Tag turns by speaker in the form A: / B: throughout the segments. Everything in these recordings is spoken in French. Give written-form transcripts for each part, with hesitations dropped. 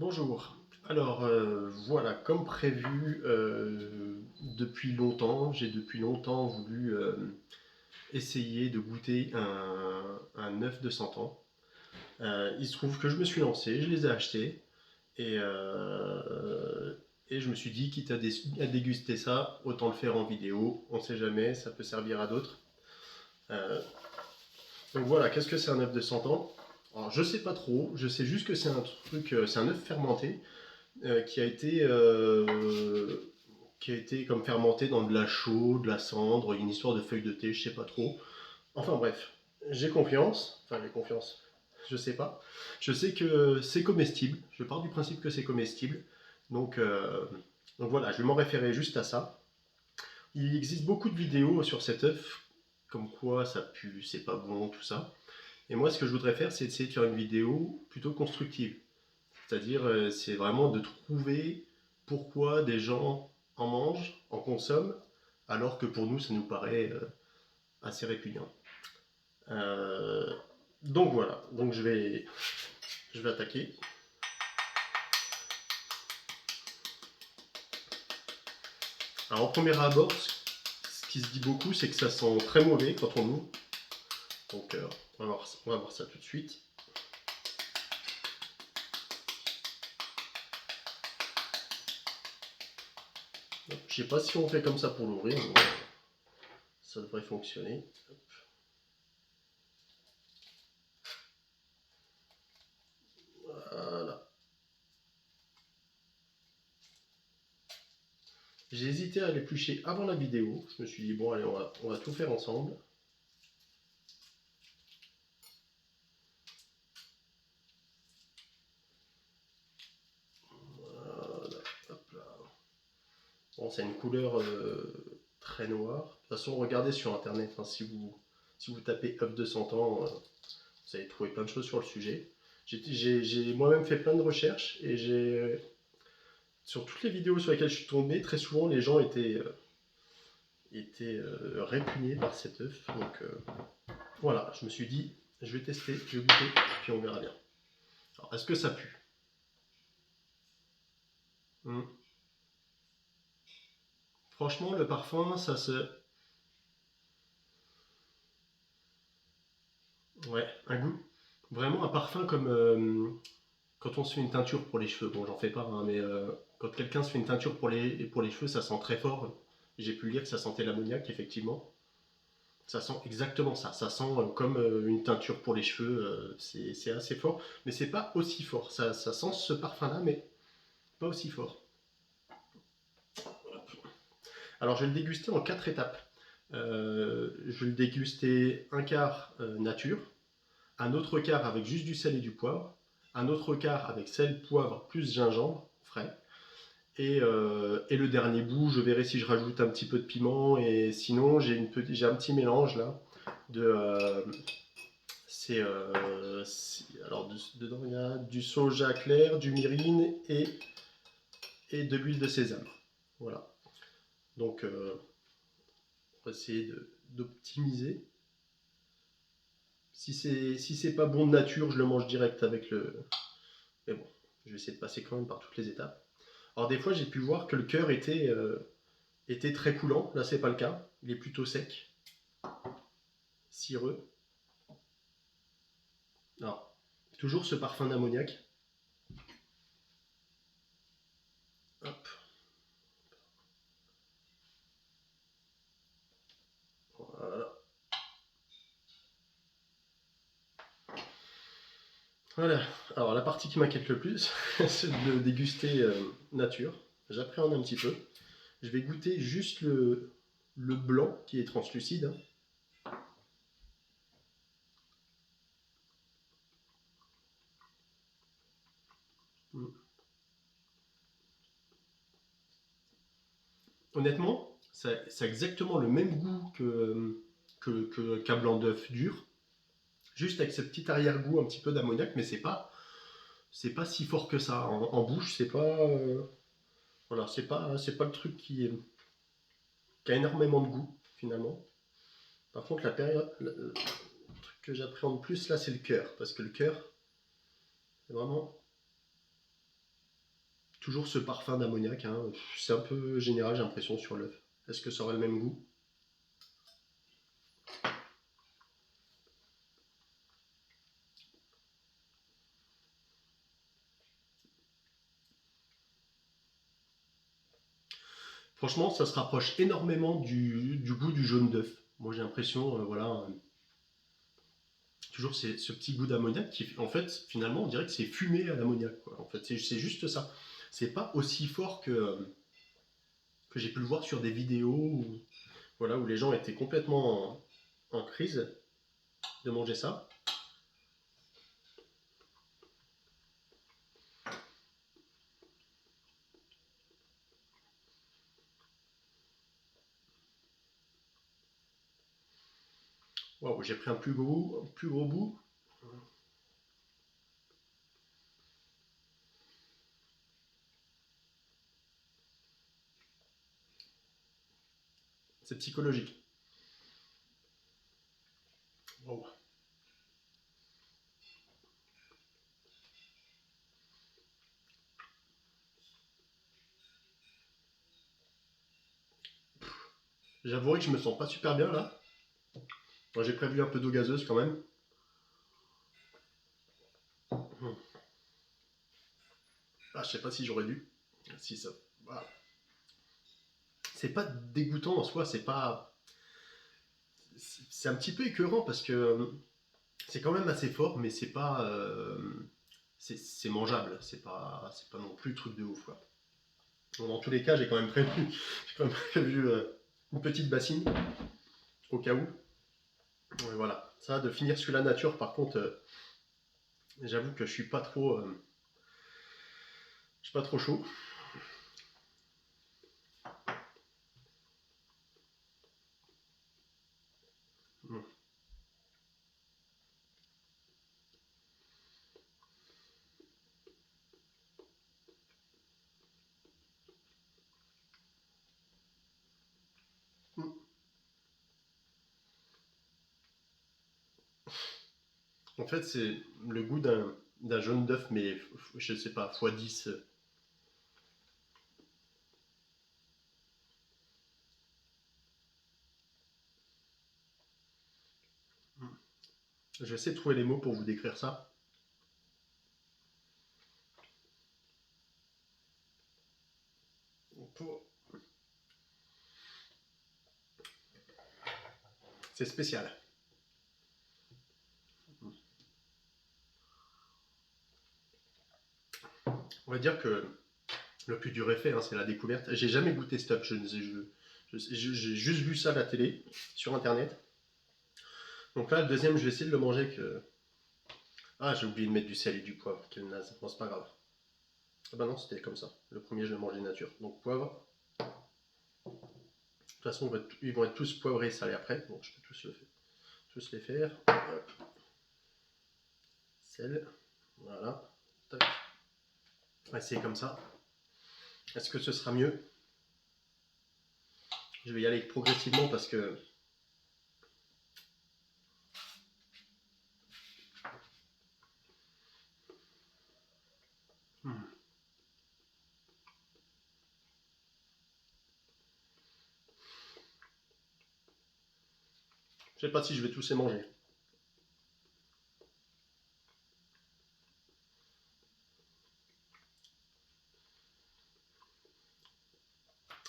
A: Bonjour. Alors voilà, comme prévu, depuis longtemps, j'ai depuis longtemps voulu essayer de goûter un œuf de 100 ans. Il se trouve que je me suis lancé, je les ai achetés et, euh, et je me suis dit, quitte à déguster ça, autant le faire en vidéo. On ne sait jamais, ça peut servir à d'autres. Euh, donc voilà, qu'est-ce que c'est un œuf de 100 ans? Alors, je sais pas trop, je sais juste que c'est un truc, c'est un œuf fermenté qui a été comme fermenté dans de la chaux, de la cendre, une histoire de feuilles de thé, je sais pas trop. Enfin bref, j'ai confiance, je sais pas. Je sais que c'est comestible, je pars du principe que c'est comestible, donc, euh, donc voilà, je vais m'en référer juste à ça. Il existe beaucoup de vidéos sur cet œuf, comme quoi ça pue, c'est pas bon, tout ça. Et moi, ce que je voudrais faire, c'est essayer de faire une vidéo plutôt constructive. C'est-à-dire, c'est vraiment de trouver pourquoi des gens en mangent, en consomment, alors que pour nous, ça nous paraît assez répugnant. Euh, donc voilà, donc je vais attaquer. Alors, au premier abord, ce qui se dit beaucoup, c'est que ça sent très mauvais quand on ouvre. Donc, on va voir ça tout de suite. Je sais pas si on fait comme ça pour l'ouvrir, mais ça devrait fonctionner. Voilà. J'ai hésité à l'éplucher avant la vidéo. Je me suis dit, bon, allez, on va tout faire ensemble. Voilà, hop là. Bon, c'est une couleur très noire. De toute façon, regardez sur internet, hein, si vous tapez œuf de 100 ans, vous allez trouver plein de choses sur le sujet. J'ai moi-même fait plein de recherches et sur toutes les vidéos sur lesquelles je suis tombé, très souvent les gens étaient répugnés par cet œuf. Donc voilà, je me suis dit, je vais tester, je vais goûter, puis on verra bien. Alors, est-ce que ça pue? Hmm. Franchement, le parfum, ça se. Ouais, un goût. Vraiment un parfum comme quand on se fait une teinture pour les cheveux. Bon, j'en fais pas, hein, mais quand quelqu'un se fait une teinture pour les cheveux, ça sent très fort. J'ai pu lire que ça sentait l'ammoniac, effectivement. Ça sent exactement ça. Ça sent comme une teinture pour les cheveux. C'est assez fort, mais c'est pas aussi fort. Ça sent ce parfum-là, mais pas aussi fort. Alors, je vais le déguster en 4 étapes. Je vais le déguster un quart nature, un autre quart avec juste du sel et du poivre, un autre quart avec sel, poivre plus gingembre frais, et le dernier bout, je verrai si je rajoute un petit peu de piment, et sinon j'ai un petit mélange là de alors dedans il y a du soja clair, du myrrine et de l'huile de sésame. Voilà. Donc on va essayer d'optimiser. Si c'est pas bon de nature, je le mange direct avec le. Mais bon, je vais essayer de passer quand même par toutes les étapes. Alors des fois j'ai pu voir que le cœur était très coulant. Là c'est pas le cas. Il est plutôt sec, cireux. Alors toujours ce parfum d'ammoniac. Hop, voilà. Voilà. Alors la partie qui m'inquiète le plus, c'est de le déguster nature. J'appréhende un petit peu. Je vais goûter juste le blanc qui est translucide, hein. Mm. Honnêtement, ça a exactement le même goût qu'un blanc d'œuf dur, juste avec ce petit arrière-goût un petit peu d'ammoniac, mais c'est pas si fort que ça. En bouche, c'est pas. Voilà, c'est pas le truc qui a énormément de goût, finalement. Par contre, le truc que j'appréhende plus là, c'est le cœur. Parce que le cœur, c'est vraiment. Toujours ce parfum d'ammoniac, hein. C'est un peu général, j'ai l'impression, sur l'œuf. Est-ce que ça aurait le même goût? Franchement, ça se rapproche énormément du goût du jaune d'œuf. Moi, j'ai l'impression, voilà, toujours ce petit goût d'ammoniac qui, en fait, finalement, on dirait que c'est fumé à l'ammoniac, quoi. En fait, c'est juste ça. C'est pas aussi fort que j'ai pu le voir sur des vidéos où, voilà, où les gens étaient complètement en crise de manger ça. Waouh, j'ai pris un plus gros bout. C'est psychologique. Waouh. J'avouerai que je me sens pas super bien là. Moi, j'ai prévu un peu d'eau gazeuse quand même. Ah, je sais pas si j'aurais dû. Si ça. Voilà. C'est pas dégoûtant en soi, c'est pas. C'est un petit peu écœurant parce que c'est quand même assez fort, mais c'est pas. C'est mangeable, c'est pas non plus le truc de ouf, quoi. Bon, dans tous les cas, j'ai quand même prévu une petite bassine au cas où. Voilà. Ça, de finir sur la nature, par contre, j'avoue que je suis pas trop chaud. Mm. Mm. En fait, c'est le goût d'un jaune d'œuf, mais je sais pas, x 10. Je vais essayer de trouver les mots pour vous décrire ça. C'est spécial. On va dire que le plus dur effet, hein, c'est la découverte. J'ai jamais goûté stop. J'ai juste vu ça à la télé, sur internet. Donc là, le deuxième, je vais essayer de le manger. Ah, j'ai oublié de mettre du sel et du poivre. Quelle naze. Bon, c'est pas grave. Ah bah non, c'était comme ça. Le premier, je vais manger nature. Donc poivre. De toute façon, ils vont être tous poivrés et salés après. Bon, je peux tous les faire. Hop. Sel. Voilà. Tac. On va essayer comme ça. Est-ce que ce sera mieux? Je vais y aller progressivement parce que. Hmm. Je sais pas si je vais tous les manger.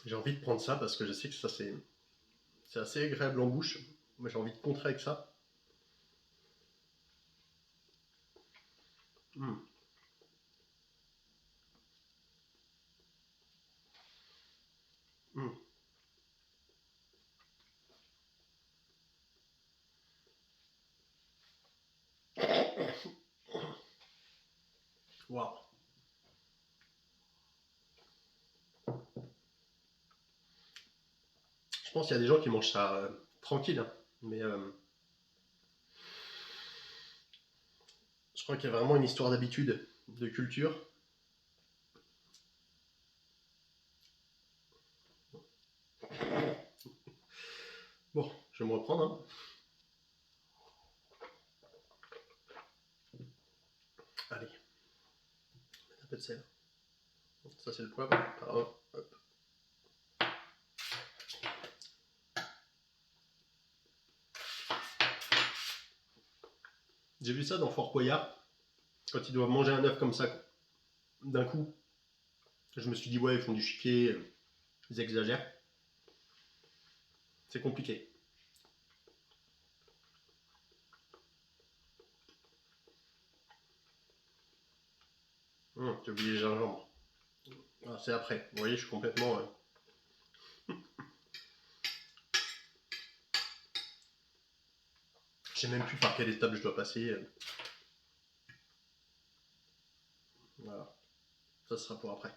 A: J'ai envie de prendre ça parce que je sais que ça c'est assez agréable en bouche. Moi j'ai envie de contrer avec ça. Mm. Mm. Waouh. Je pense qu'il y a des gens qui mangent ça tranquille, hein. Mais je crois qu'il y a vraiment une histoire d'habitude, de culture. Bon, je vais me reprendre, hein. Allez, un peu de sel. Ça c'est le poivre. Pardon. Hop. J'ai vu ça dans Fort Boyard, quand ils doivent manger un œuf comme ça d'un coup. Je me suis dit ouais, ils font du chiquet, ils exagèrent. C'est compliqué. J'ai oublié le gingembre. Ah, c'est après. Vous voyez, je suis complètement. Je sais même plus par quelle étape je dois passer. Voilà. Ça sera pour après.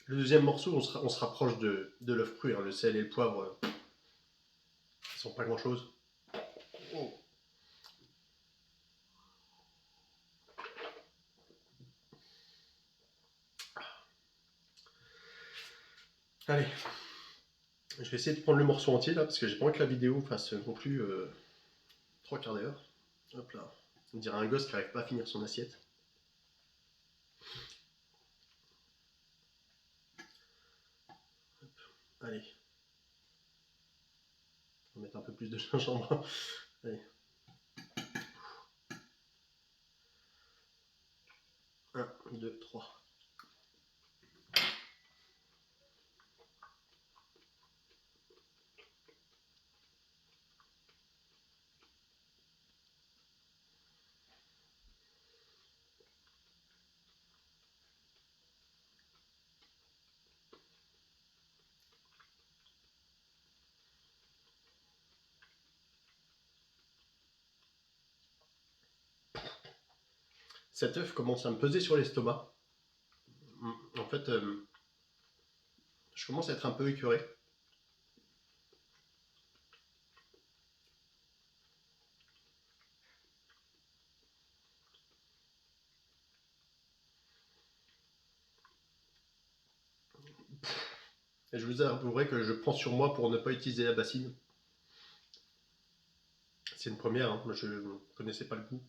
A: Le deuxième morceau, on se rapproche de l'œuf cru. Hein. Le sel et le poivre, ils sont pas grand chose. Oh. Allez, je vais essayer de prendre le morceau entier là, parce que j'ai pas envie que la vidéo fasse non plus 3 quarts d'heure. Hop là. On dirait un gosse qui n'arrive pas à finir son assiette. Hop. Allez. On va mettre un peu plus de gingembre. Allez. 1, 2, 3. Cet œuf commence à me peser sur l'estomac. En fait, je commence à être un peu écœuré. Et je vous avouerai que je prends sur moi pour ne pas utiliser la bassine. C'est une première, hein. Je ne connaissais pas le goût.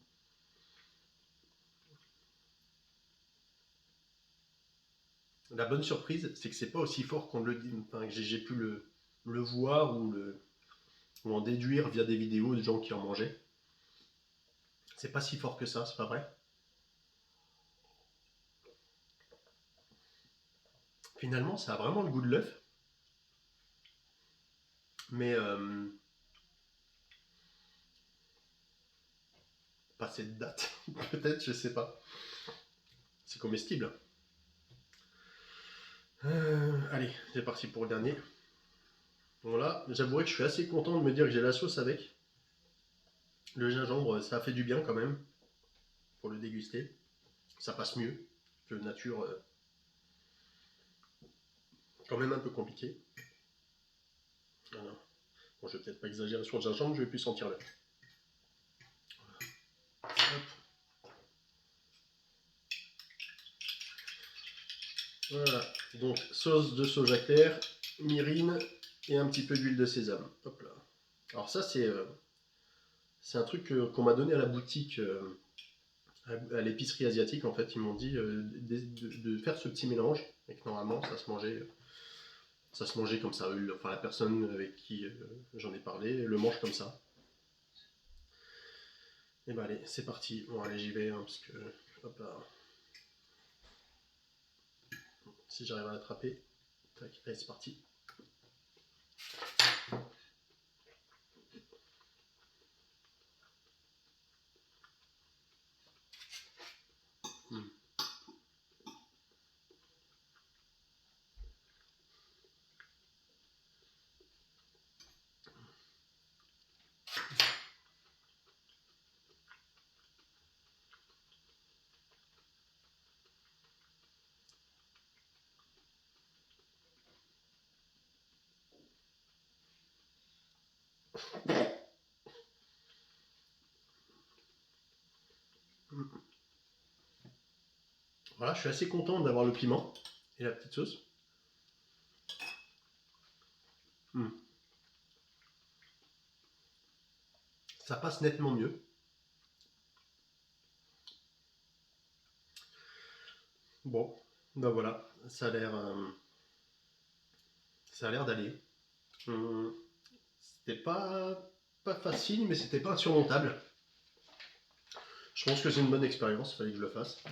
A: La bonne surprise, c'est que c'est pas aussi fort qu'on le dit. Enfin, j'ai pu le voir ou en déduire via des vidéos de gens qui en mangeaient. C'est pas si fort que ça, c'est pas vrai. Finalement, ça a vraiment le goût de l'œuf. Mais pas cette date. Peut-être, je sais pas. C'est comestible. Allez, c'est parti pour le dernier. Voilà, j'avouerai que je suis assez content de me dire que j'ai la sauce avec. Le gingembre, ça a fait du bien quand même pour le déguster. Ça passe mieux que nature, quand même un peu compliqué. Voilà. Bon, je vais peut-être pas exagérer sur le gingembre, je vais plus sentir l'œuf. Voilà, donc sauce de soja clair, myrrhine et un petit peu d'huile de sésame. Hop là. Alors ça c'est un truc qu'on m'a donné à la boutique, à l'épicerie asiatique en fait. Ils m'ont dit de faire ce petit mélange et que normalement ça se mangeait comme ça. Enfin la personne avec qui j'en ai parlé le mange comme ça. Et bah allez, c'est parti. Bon allez j'y vais hein, parce que hop là. Si j'arrive à l'attraper. Tac, allez c'est parti. Hmm. Voilà, je suis assez content d'avoir le piment et la petite sauce. Hmm. Ça passe nettement mieux. Bon, ben voilà, ça a l'air d'aller. Hum, C'était pas facile, mais c'était pas insurmontable. Je pense que c'est une bonne expérience, fallait que je le fasse.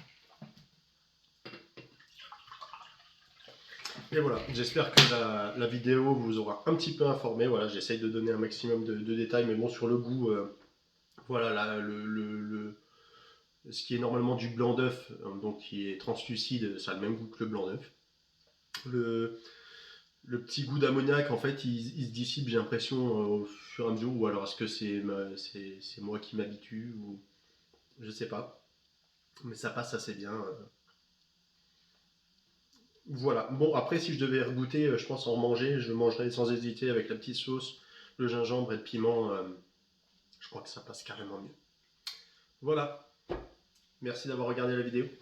A: Et voilà, j'espère que la vidéo vous aura un petit peu informé. Voilà, j'essaye de donner un maximum de détails, mais bon, sur le goût, voilà, ce qui est normalement du blanc d'œuf, donc qui est translucide, ça a le même goût que le blanc d'œuf. Le, le petit goût d'ammoniac, en fait, il se dissipe, j'ai l'impression, au fur et à mesure, ou alors est-ce que c'est moi qui m'habitue, ou je sais pas. Mais ça passe assez bien. Voilà. Bon, après, si je devais regoûter, je pense en manger, je mangerais sans hésiter avec la petite sauce, le gingembre et le piment. Je crois que ça passe carrément mieux. Voilà. Merci d'avoir regardé la vidéo.